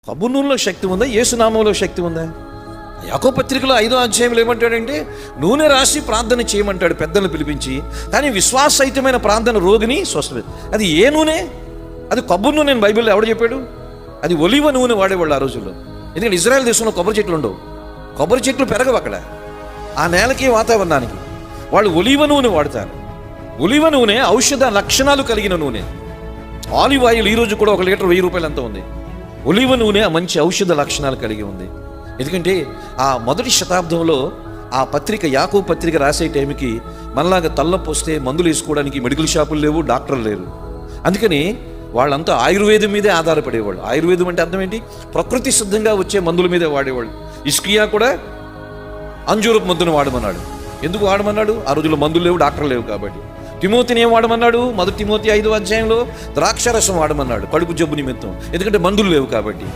కొబ్బరి నూనెలో శక్తి ఉందా? యేసునామంలో శక్తి ఉందా? యాకోబు పత్రికలో 5వ అధ్యాయంలో ఏమంటాడంటే నూనె రాసి ప్రార్థన చేయమంటాడు పెద్దలను పిలిపించి. కానీ విశ్వాసహితమైన ప్రార్థన రోగిని స్వస్థ. అది ఏ నూనె? అది కొబ్బరి నూనె. బైబిల్లో ఎవడు చెప్పాడు? అది ఒలివ నూనె వాడేవాళ్ళు ఆ రోజుల్లో. ఎందుకంటే ఇజ్రాయెల్ దేశంలో కొబ్బరి చెట్లు ఉండవు, కొబ్బరి చెట్లు పెరగవు అక్కడ, ఆ నేలకి వాతావరణానికి. వాళ్ళు ఒలివ నూనె వాడతారు. ఒలివ నూనె ఔషధ లక్షణాలు కలిగిన నూనె. ఆలివ్ ఆయిల్ ఈరోజు కూడా 1 లీటర్ 1000 రూపాయలు ఎంత ఉంది. ఒలివ నూనె మంచి ఔషధ లక్షణాలు కలిగి ఉంది. ఎందుకంటే ఆ మొదటి శతాబ్దంలో ఆ పత్రిక, యాకోబు పత్రిక రాసే టైంకి మనలాగా తలనొప్పి వస్తే మందులు వేసుకోవడానికి మెడికల్ షాపులు లేవు, డాక్టర్లు లేరు. అందుకని వాళ్ళంతా ఆయుర్వేదం మీదే ఆధారపడేవాళ్ళు. ఆయుర్వేదం అంటే అర్థం ఏంటి? ప్రకృతి సిద్ధంగా వచ్చే మందుల మీదే వాడేవాళ్ళు. ఇస్కియా కూడా అంజూరపు మందును వాడమన్నాడు. ఎందుకు వాడమన్నాడు? ఆ రోజుల్లో మందులు లేవు, డాక్టర్లు లేవు కాబట్టి. తిమోతిని ఏం వాడమన్నాడు? మొదటి తిమోతి 5వ అధ్యాయంలో ద్రాక్షారసం వాడమన్నాడు, కడుపు జబ్బు నిమిత్తం. ఎందుకంటే మందులు లేవు కాబట్టి.